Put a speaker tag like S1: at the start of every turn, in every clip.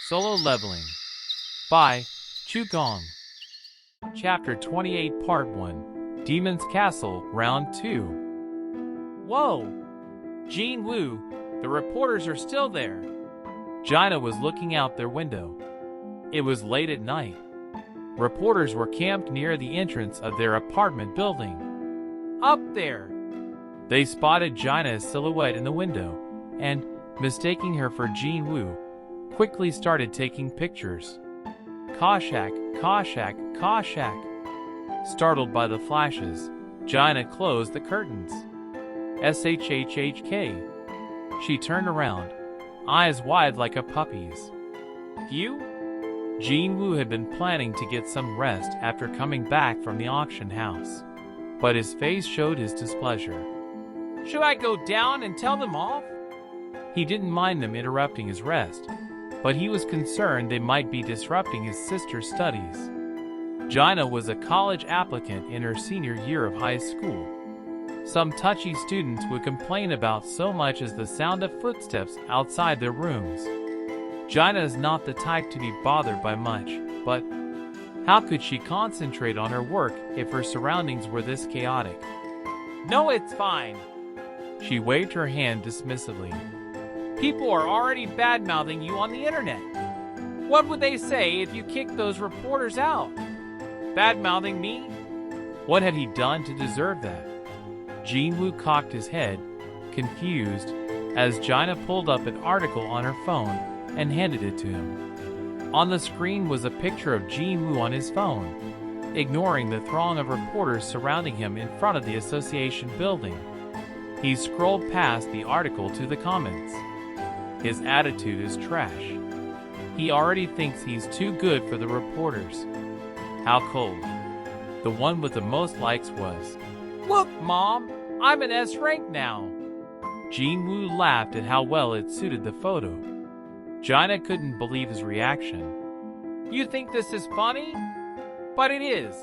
S1: Solo Leveling by Gong. Chapter 28 Part 1 Demon's Castle Round 2. Whoa! Jean Wu, the reporters are still there. Gina was looking out their window. It was late at night. Reporters were camped near the entrance of their apartment building. Up there! They spotted Gina's silhouette in the window, and, mistaking her for Jean Wu, quickly started taking pictures. Koshak, Koshak, Koshak. Startled by the flashes, Gina closed the curtains. SHHHK. She turned around, eyes wide like a puppy's. You? Jean Wu had been planning to get some rest after coming back from the auction house, but his face showed his displeasure. Should I go down and tell them off? He didn't mind them interrupting his rest, but he was concerned they might be disrupting his sister's studies. Gina was a college applicant in her senior year of high school. Some touchy students would complain about so much as the sound of footsteps outside their rooms. Gina is not the type to be bothered by much, but how could she concentrate on her work if her surroundings were this chaotic? No, it's fine. She waved her hand dismissively. People are already bad-mouthing you on the internet. What would they say if you kicked those reporters out? Bad-mouthing me? What had he done to deserve that? Jean Wu cocked his head, confused, as Gina pulled up an article on her phone and handed it to him. On the screen was a picture of Jean Wu on his phone, ignoring the throng of reporters surrounding him in front of the association building. He scrolled past the article to the comments. His attitude is trash. He already thinks he's too good for the reporters. How cold. The one with the most likes was, "Look, Mom, I'm an S rank now." Jean Wu laughed at how well it suited the photo. Gina couldn't believe his reaction. You think this is funny? But it is.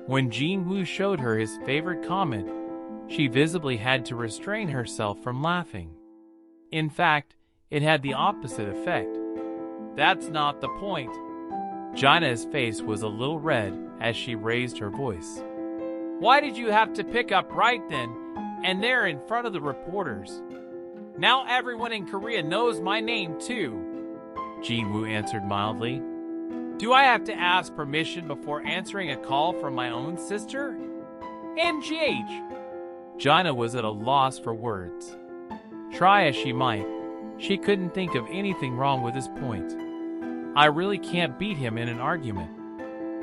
S1: When Jean Wu showed her his favorite comment, she visibly had to restrain herself from laughing. In fact, it had the opposite effect. That's not the point. Gina's face was a little red as she raised her voice. Why did you have to pick up right then and there in front of the reporters? Now everyone in Korea knows my name too. Jean Wu answered mildly. Do I have to ask permission before answering a call from my own sister? MGH. Gina was at a loss for words. Try as she might, she couldn't think of anything wrong with his point. I really can't beat him in an argument.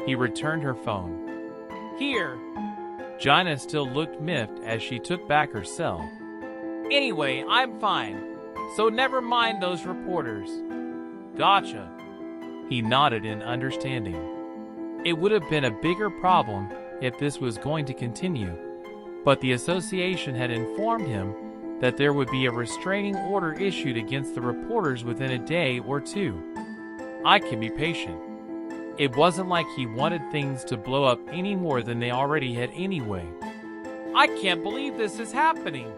S1: He returned her phone. Here. Gina still looked miffed as she took back her cell. Anyway, I'm fine, so never mind those reporters. Gotcha. He nodded in understanding. It would have been a bigger problem if this was going to continue, but the association had informed him that there would be a restraining order issued against the reporters within a day or two. I can be patient. It wasn't like he wanted things to blow up any more than they already had anyway. I can't believe this is happening.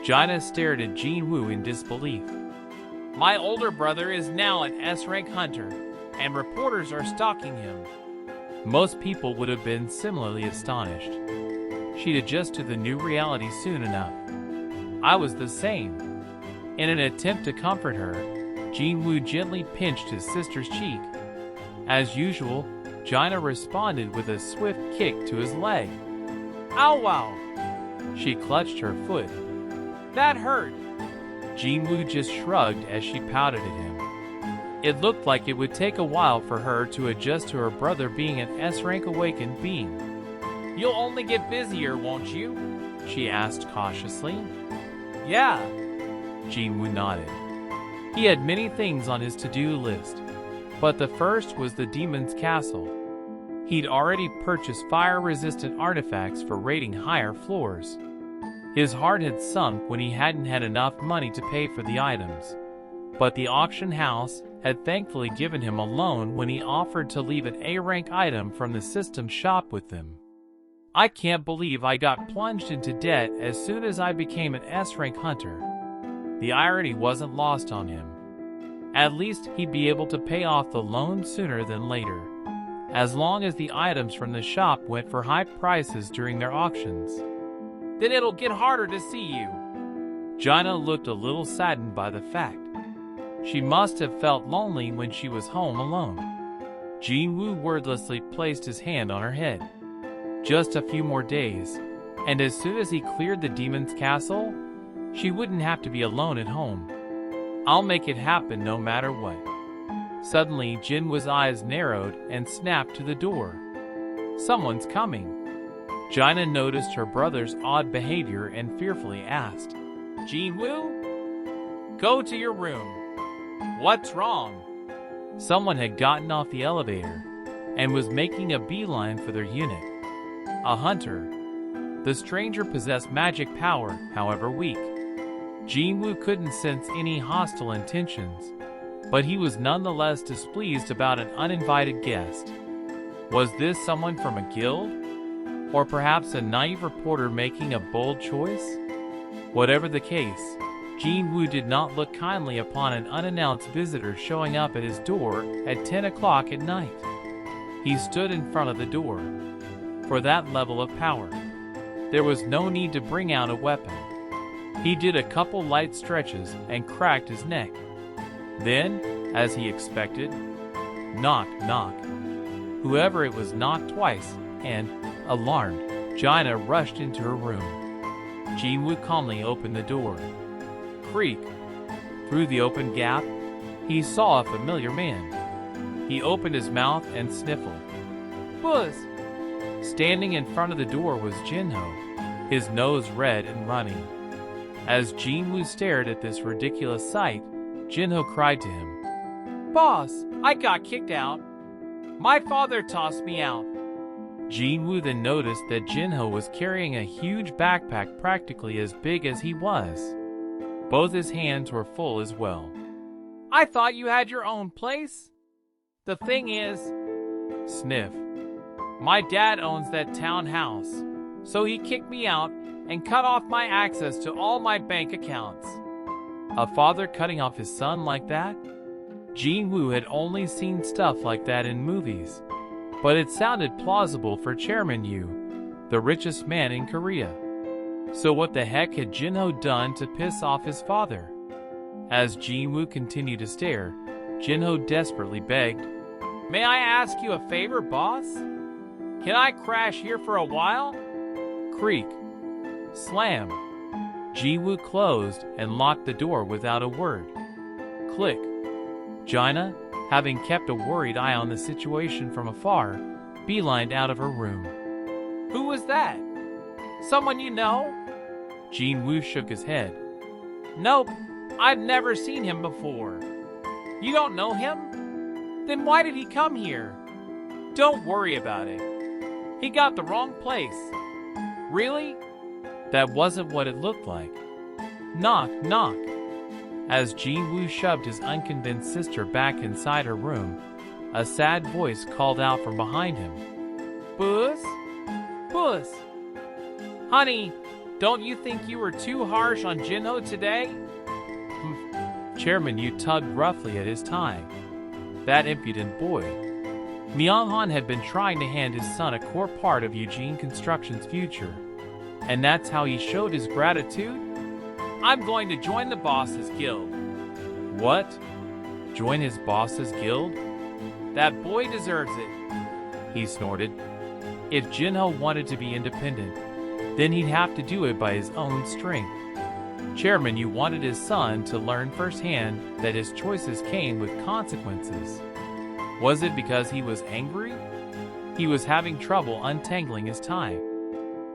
S1: Gina stared at Jean Wu in disbelief. My older brother is now an S-rank hunter, and reporters are stalking him. Most people would have been similarly astonished. She'd adjust to the new reality soon enough. I was the same. In an attempt to comfort her, Jean Wu gently pinched his sister's cheek. As usual, Gina responded with a swift kick to his leg. Ow wow! She clutched her foot. That hurt! Jean Wu just shrugged as she pouted at him. It looked like it would take a while for her to adjust to her brother being an S-rank awakened being. You'll only get busier, won't you? She asked cautiously. Yeah. Jean Wu nodded. He had many things on his to-do list, but the first was the Demon's Castle. He'd already purchased fire-resistant artifacts for raiding higher floors. His heart had sunk when he hadn't had enough money to pay for the items, but the auction house had thankfully given him a loan when he offered to leave an A-rank item from the system shop with them. I can't believe I got plunged into debt as soon as I became an S-rank hunter. The irony wasn't lost on him. At least he'd be able to pay off the loan sooner than later, as long as the items from the shop went for high prices during their auctions. Then it'll get harder to see you. Gina looked a little saddened by the fact. She must have felt lonely when she was home alone. Jinwoo wordlessly placed his hand on her head. Just a few more days, and as soon as he cleared the demon's castle, she wouldn't have to be alone at home. I'll make it happen no matter what. Suddenly, Jinwoo's eyes narrowed and snapped to the door. Someone's coming. Gina noticed her brother's odd behavior and fearfully asked, Jinwoo? Go to your room. What's wrong? Someone had gotten off the elevator and was making a beeline for their unit. A hunter. The stranger possessed magic power, however weak. Jinwoo couldn't sense any hostile intentions, but he was nonetheless displeased about an uninvited guest. Was this someone from a guild? Or perhaps a naive reporter making a bold choice? Whatever the case, Jinwoo did not look kindly upon an unannounced visitor showing up at his door at 10 o'clock at night. He stood in front of the door. For that level of power, there was no need to bring out a weapon. He did a couple light stretches and cracked his neck. Then, as he expected, knock, knock. Whoever it was knocked twice, and, alarmed, Gina rushed into her room. Jinwoo calmly opened the door. Creak. Through the open gap, he saw a familiar man. He opened his mouth and sniffled. Buzz! Standing in front of the door was Jinho, his nose red and running. As Jinwoo stared at this ridiculous sight, Jinho cried to him, Boss, I got kicked out. My father tossed me out. Jinwoo then noticed that Jinho was carrying a huge backpack practically as big as he was. Both his hands were full as well. I thought you had your own place. The thing is, sniff. My dad owns that townhouse, so he kicked me out and cut off my access to all my bank accounts. A father cutting off his son like that? Jinwoo had only seen stuff like that in movies, but it sounded plausible for Chairman Yu, the richest man in Korea. So what the heck had Jinho done to piss off his father? As Jinwoo continued to stare, Jinho desperately begged, May I ask you a favor, boss? Can I crash here for a while? Creak. Slam. Jinwoo closed and locked the door without a word. Click. Gina, having kept a worried eye on the situation from afar, beelined out of her room. Who was that? Someone you know? Jinwoo shook his head. Nope, I've never seen him before. You don't know him? Then why did he come here? Don't worry about it. He got the wrong place. Really? That wasn't what it looked like. Knock, knock. As Jinwoo shoved his unconvinced sister back inside her room, a sad voice called out from behind him. Buzz? Buzz? Honey, don't you think you were too harsh on Jinho today? Chairman Yu tugged roughly at his tie. That impudent boy. Myung-han had been trying to hand his son a core part of Eugene Construction's future. And that's how he showed his gratitude? I'm going to join the boss's guild. What? Join his boss's guild? That boy deserves it, he snorted. If Jinho wanted to be independent, then he'd have to do it by his own strength. Chairman Yu wanted his son to learn firsthand that his choices came with consequences. Was it because he was angry? He was having trouble untangling his tie.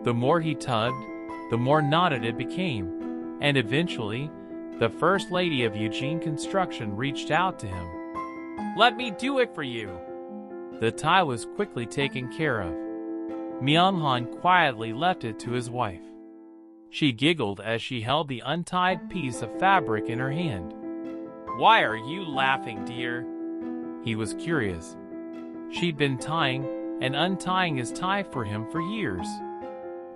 S1: The more he tugged, the more knotted it became, and eventually, the First Lady of Eugene Construction reached out to him. Let me do it for you. The tie was quickly taken care of. Myung-han quietly left it to his wife. She giggled as she held the untied piece of fabric in her hand. Why are you laughing, dear? He was curious. She'd been tying and untying his tie for him for years.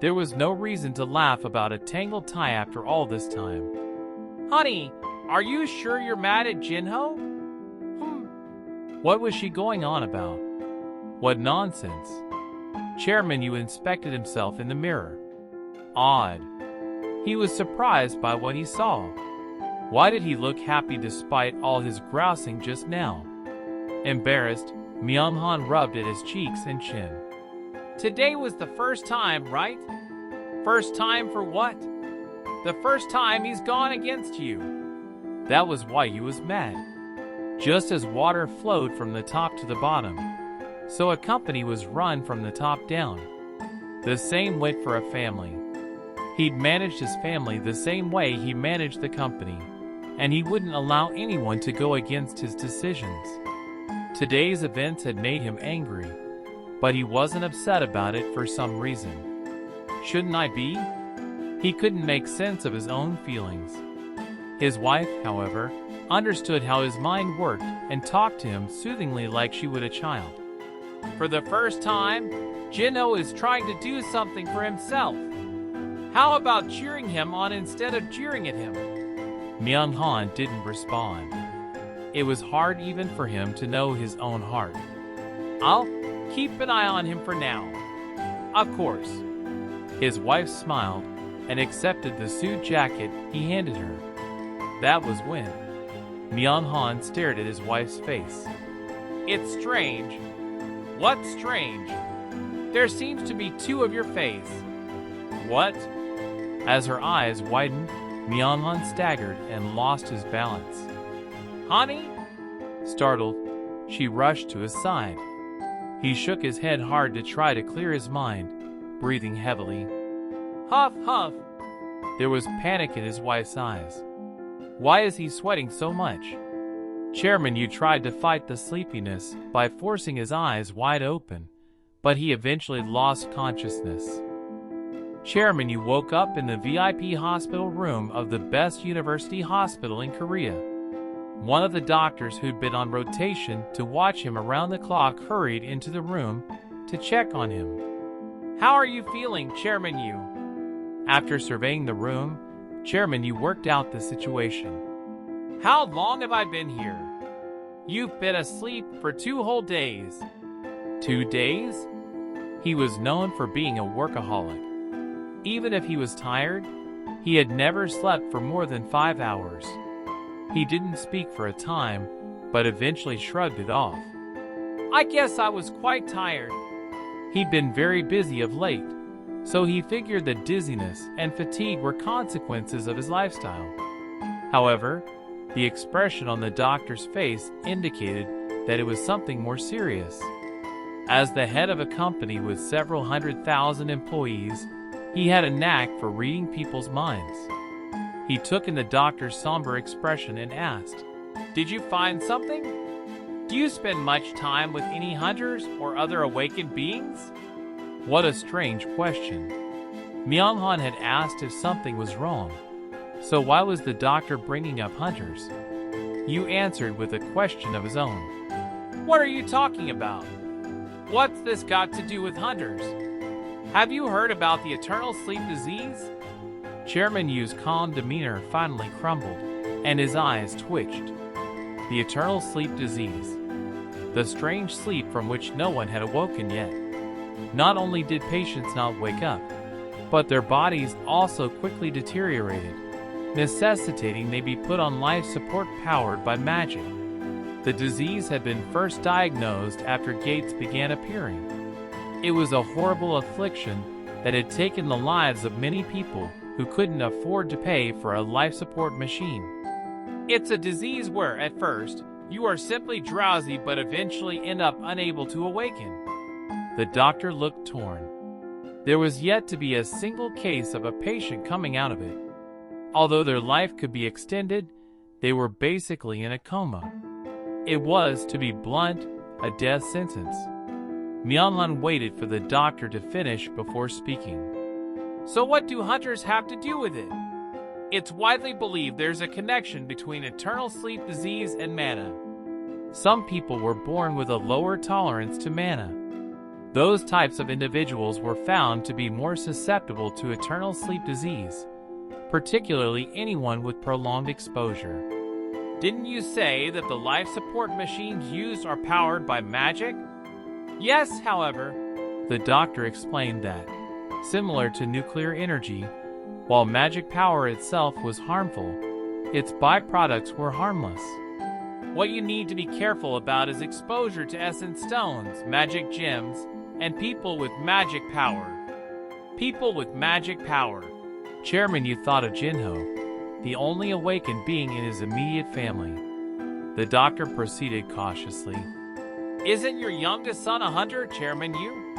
S1: There was no reason to laugh about a tangled tie after all this time. Honey, are you sure you're mad at Jinho? What was she going on about? What nonsense. Chairman Yu inspected himself in the mirror. Odd. He was surprised by what he saw. Why did he look happy despite all his grousing just now? Embarrassed, Myung-han rubbed at his cheeks and chin. Today was the first time, right? First time for what? The first time he's gone against you. That was why he was mad. Just as water flowed from the top to the bottom, so a company was run from the top down. The same went for a family. He'd managed his family the same way he managed the company, and he wouldn't allow anyone to go against his decisions. Today's events had made him angry, but he wasn't upset about it for some reason. Shouldn't I be? He couldn't make sense of his own feelings. His wife, however, understood how his mind worked and talked to him soothingly like she would a child. For the first time, Jin-ho is trying to do something for himself. How about cheering him on instead of jeering at him? Myung-han didn't respond. It was hard even for him to know his own heart. I'll keep an eye on him for now. Of course. His wife smiled and accepted the suit jacket he handed her. That was when Myung-han stared at his wife's face. It's strange. What's strange? There seems to be two of your face. What? As her eyes widened, Myung-han staggered and lost his balance. Honey? Startled, she rushed to his side. He shook his head hard to try to clear his mind, breathing heavily. Huff, huff. There was panic in his wife's eyes. Why is he sweating so much? Chairman Yu tried to fight the sleepiness by forcing his eyes wide open, but he eventually lost consciousness. Chairman Yu woke up in the VIP hospital room of the best university hospital in Korea. One of the doctors who'd been on rotation to watch him around the clock hurried into the room to check on him. How are you feeling, Chairman Yu? After surveying the room, Chairman Yu worked out the situation. How long have I been here? You've been asleep for 2 whole days. 2 days? He was known for being a workaholic. Even if he was tired, he had never slept for more than 5 hours. He didn't speak for a time, but eventually shrugged it off. I guess I was quite tired. He'd been very busy of late, so he figured that dizziness and fatigue were consequences of his lifestyle. However, the expression on the doctor's face indicated that it was something more serious. As the head of a company with several 100,000 employees, he had a knack for reading people's minds. He took in the doctor's somber expression and asked, Did you find something? Do you spend much time with any hunters or other awakened beings? What a strange question. Myung-han had asked if something was wrong. So why was the doctor bringing up hunters? Yu answered with a question of his own. What are you talking about? What's this got to do with hunters? Have you heard about the eternal sleep disease? Chairman Yu's calm demeanor finally crumbled, and his eyes twitched. The eternal sleep disease. The strange sleep from which no one had awoken yet. Not only did patients not wake up, but their bodies also quickly deteriorated, necessitating they be put on life support powered by magic. The disease had been first diagnosed after gates began appearing. It was a horrible affliction that had taken the lives of many people who couldn't afford to pay for a life support machine. It's a disease where, at first, you are simply drowsy but eventually end up unable to awaken. The doctor looked torn. There was yet to be a single case of a patient coming out of it. Although their life could be extended, they were basically in a coma. It was, to be blunt, a death sentence. Myung-han waited for the doctor to finish before speaking. So what do hunters have to do with it? It's widely believed there's a connection between eternal sleep disease and mana. Some people were born with a lower tolerance to mana. Those types of individuals were found to be more susceptible to eternal sleep disease, particularly anyone with prolonged exposure. Didn't you say that the life support machines used are powered by magic? Yes, however, the doctor explained that, similar to nuclear energy, while magic power itself was harmful, its byproducts were harmless. What you need to be careful about is exposure to essence stones, magic gems, and people with magic power. People with magic power. Chairman, you thought of Jinho, the only awakened being in his immediate family. The doctor proceeded cautiously. Isn't your youngest son a hunter, Chairman Yu?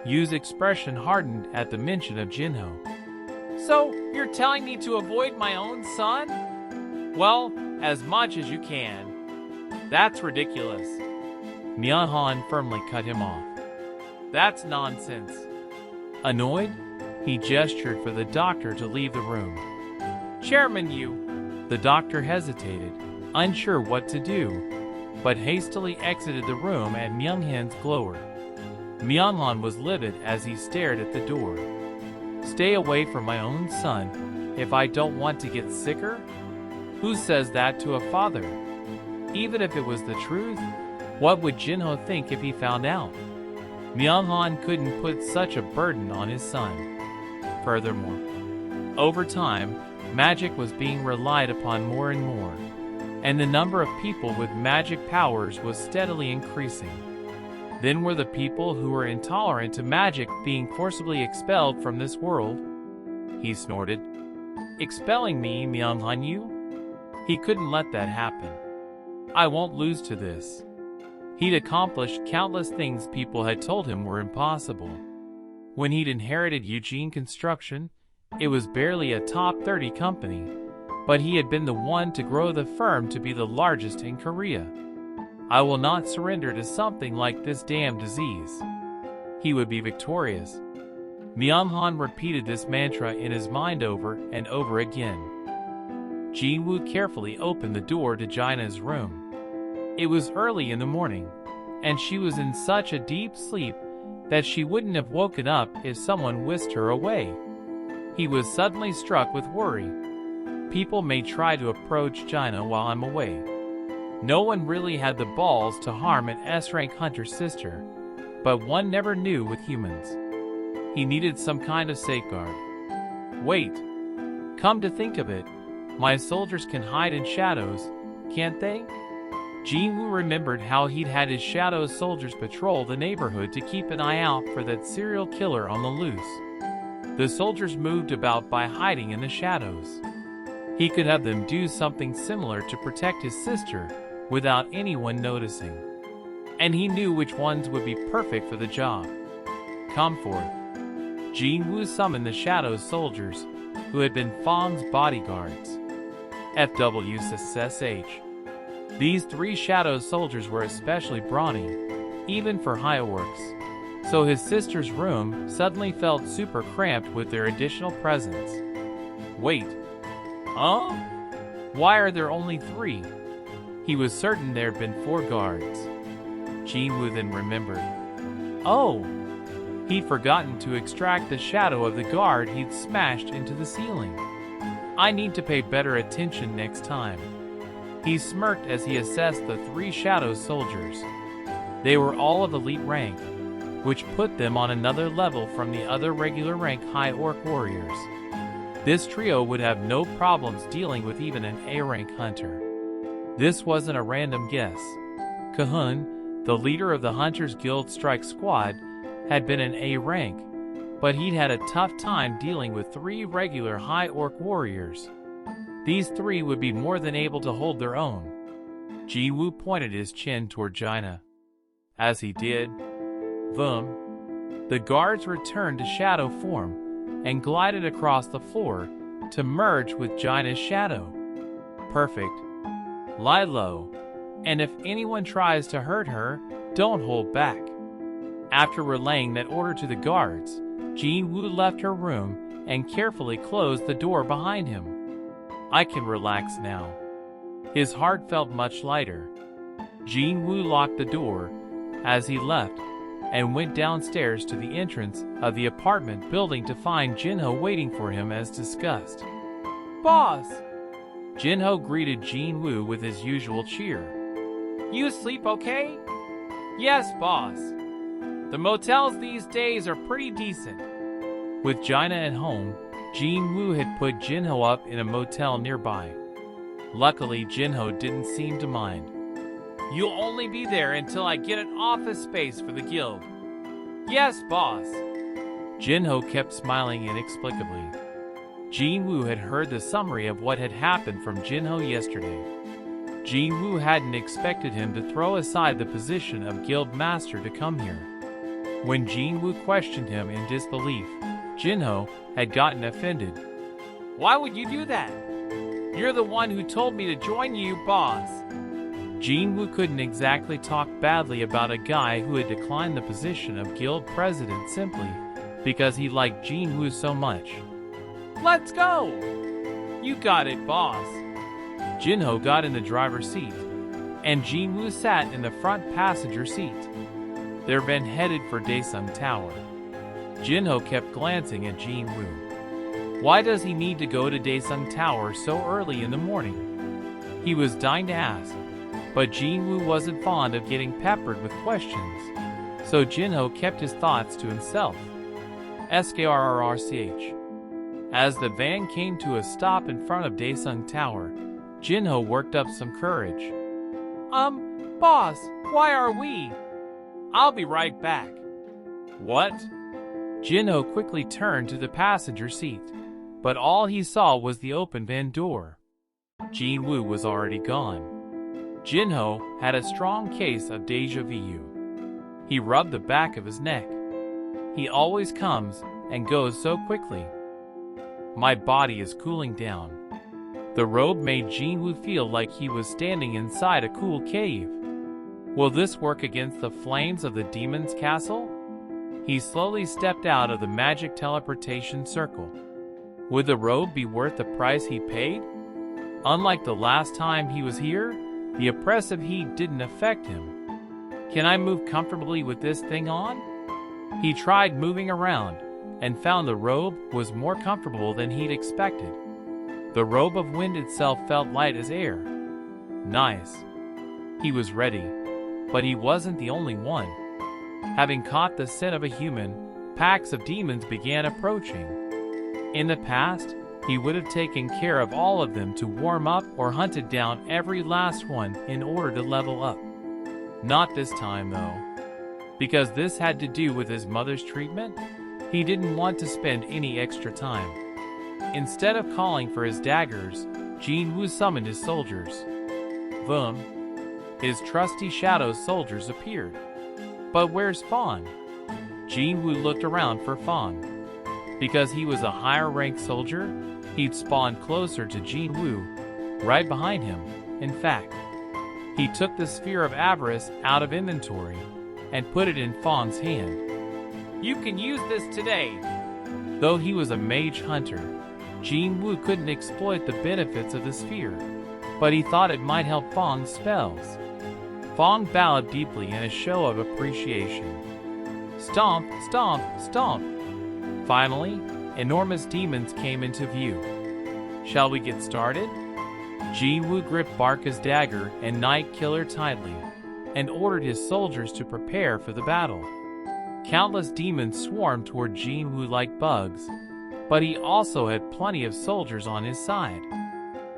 S1: Yu's expression hardened at the mention of Jinho. So, you're telling me to avoid my own son? Well, as much as you can. That's ridiculous. Mian-Han firmly cut him off. That's nonsense. Annoyed, he gestured for the doctor to leave the room. Chairman Yu. The doctor hesitated, unsure what to do, but hastily exited the room at Myung-Han's glower. Mian-Han was livid as he stared at the door. Stay away from my own son if I don't want to get sicker? Who says that to a father? Even if it was the truth, what would Jinho think if he found out? Myung-Han couldn't put such a burden on his son. Furthermore, over time, magic was being relied upon more and more, and the number of people with magic powers was steadily increasing. Then were the people who were intolerant to magic being forcibly expelled from this world? He snorted. Expelling me, Myung-Han Yu? He couldn't let that happen. I won't lose to this. He'd accomplished countless things people had told him were impossible. When he'd inherited Eugene Construction, it was barely a top 30 company, but he had been the one to grow the firm to be the largest in Korea. I will not surrender to something like this damn disease. He would be victorious. Myung-Han repeated this mantra in his mind over and over again. Ji-woo carefully opened the door to Jaina's room. It was early in the morning, and she was in such a deep sleep that she wouldn't have woken up if someone whisked her away. He was suddenly struck with worry. People may try to approach Jaina while I'm away. No one really had the balls to harm an S-rank hunter's sister, but one never knew with humans. He needed some kind of safeguard. Wait. Come to think of it, my soldiers can hide in shadows, can't they? Ji-woo remembered how he'd had his shadow soldiers patrol the neighborhood to keep an eye out for that serial killer on the loose. The soldiers moved about by hiding in the shadows. He could have them do something similar to protect his sister without anyone noticing. And he knew which ones would be perfect for the job. Come forth. Ji-woo summoned the shadow soldiers, who had been Fong's bodyguards. FWSSH. These 3 shadow soldiers were especially brawny, even for high orcs, so his sister's room suddenly felt super cramped with their additional presence. Wait. Huh? Why are there only 3? He was certain there had been 4 guards. Ji-woo then remembered. Oh! He'd forgotten to extract the shadow of the guard he'd smashed into the ceiling. I need to pay better attention next time. He smirked as he assessed the 3 shadow soldiers. They were all of elite rank, which put them on another level from the other regular rank high orc warriors. This trio would have no problems dealing with even an A-rank hunter. This wasn't a random guess. Kahun, the leader of the Hunters Guild Strike Squad, had been an A rank, but he'd had a tough time dealing with 3 regular high orc warriors. These 3 would be more than able to hold their own. Ji-woo pointed his chin toward Jaina. As he did, boom, the guards returned to shadow form and glided across the floor to merge with Jaina's shadow. Perfect. Lie low, and if anyone tries to hurt her, don't hold back. After relaying that order to the guards, Ji-woo left her room and carefully closed the door behind him. I can relax now. His heart felt much lighter. Ji-woo locked the door as he left and went downstairs to the entrance of the apartment building to find Jinho waiting for him as discussed. Boss! Jinho greeted Jin Woo with his usual cheer. You sleep okay? Yes, boss. The motels these days are pretty decent. With Jaina at home, Jin Woo had put Jinho up in a motel nearby. Luckily, Jinho didn't seem to mind. You'll only be there until I get an office space for the guild. Yes, boss. Jinho kept smiling inexplicably. Jin Woo had heard the summary of what had happened from Jinho yesterday. Jin Woo hadn't expected him to throw aside the position of guild master to come here. When Jin Woo questioned him in disbelief, Jinho had gotten offended. Why would you do that? You're the one who told me to join you, boss. Jin Woo couldn't exactly talk badly about a guy who had declined the position of guild president simply because he liked Jin Woo so much. Let's go! You got it, boss. Jinho got in the driver's seat, and Jin Woo sat in the front passenger seat. They're been headed for Daesung Tower. Jinho kept glancing at Jin Woo. Why does he need to go to Daesung Tower so early in the morning? He was dying to ask, but Jin Woo wasn't fond of getting peppered with questions, so Jinho kept his thoughts to himself. SKRRRCH. As the van came to a stop in front of Daesung Tower, Jinho worked up some courage. Boss, why are we? I'll be right back. What? Jinho quickly turned to the passenger seat, but all he saw was the open van door. Jin Woo was already gone. Jinho had a strong case of déjà vu. He rubbed the back of his neck. He always comes and goes so quickly. My body is cooling down. The robe made Jin Woo feel like he was standing inside a cool cave. Will this work against the flames of the demon's castle? He slowly stepped out of the magic teleportation circle. Would the robe be worth the price he paid? Unlike the last time he was here, the oppressive heat didn't affect him. Can I move comfortably with this thing on? He tried moving around and found the robe was more comfortable than he'd expected. The robe of wind itself felt light as air. Nice. He was ready, but he wasn't the only one. Having caught the scent of a human, packs of demons began approaching. In the past, he would have taken care of all of them to warm up or hunted down every last one in order to level up. Not this time, though. Because this had to do with his mother's treatment, he didn't want to spend any extra time. Instead of calling for his daggers, Jin Woo summoned his soldiers. Boom. His trusty shadow soldiers appeared. But where's Fawn? Jin Woo looked around for Fawn. Because he was a higher-ranked soldier, he'd spawned closer to Jin Woo, right behind him. In fact, he took the Sphere of Avarice out of inventory and put it in Fawn's hand. You can use this today. Though he was a mage hunter, Jin Woo couldn't exploit the benefits of the sphere, but he thought it might help Fawn's spells. Fawn bowed deeply in a show of appreciation. Stomp, stomp, stomp. Finally, enormous demons came into view. Shall we get started? Jin Woo gripped Barca's dagger and Night Killer tightly, and ordered his soldiers to prepare for the battle. Countless demons swarmed toward Jin Woo like bugs, but he also had plenty of soldiers on his side.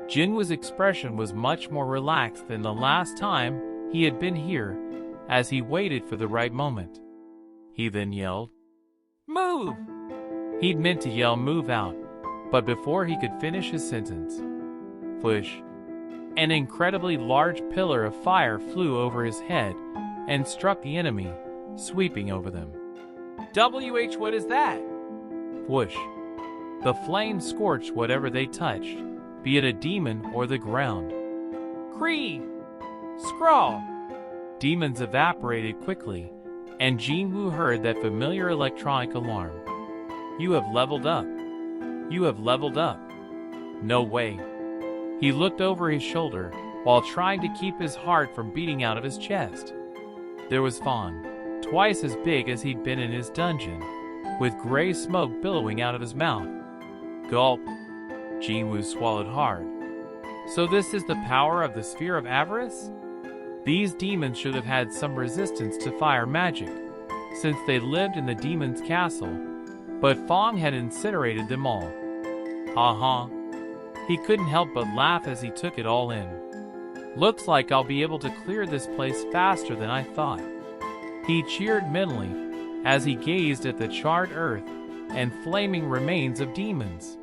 S1: Jin Woo's expression was much more relaxed than the last time he had been here, as he waited for the right moment. He then yelled, "Move!" He'd meant to yell "move out," but before he could finish his sentence, flish, an incredibly large pillar of fire flew over his head and struck the enemy, sweeping over them. What is that? Whoosh. The flames scorched whatever they touched, be it a demon or the ground. Cree! Scrawl! Demons evaporated quickly, and Jin Woo heard that familiar electronic alarm. You have leveled up. You have leveled up. No way. He looked over his shoulder while trying to keep his heart from beating out of his chest. There was Fawn, twice as big as he'd been in his dungeon, with gray smoke billowing out of his mouth. Gulp. Jin Woo swallowed hard. So this is the power of the sphere of avarice? These demons should have had some resistance to fire magic, since they lived in the demon's castle, but Fong had incinerated them all. Ha ha. He couldn't help but laugh as he took it all in. Looks like I'll be able to clear this place faster than I thought. He cheered mentally as he gazed at the charred earth and flaming remains of demons.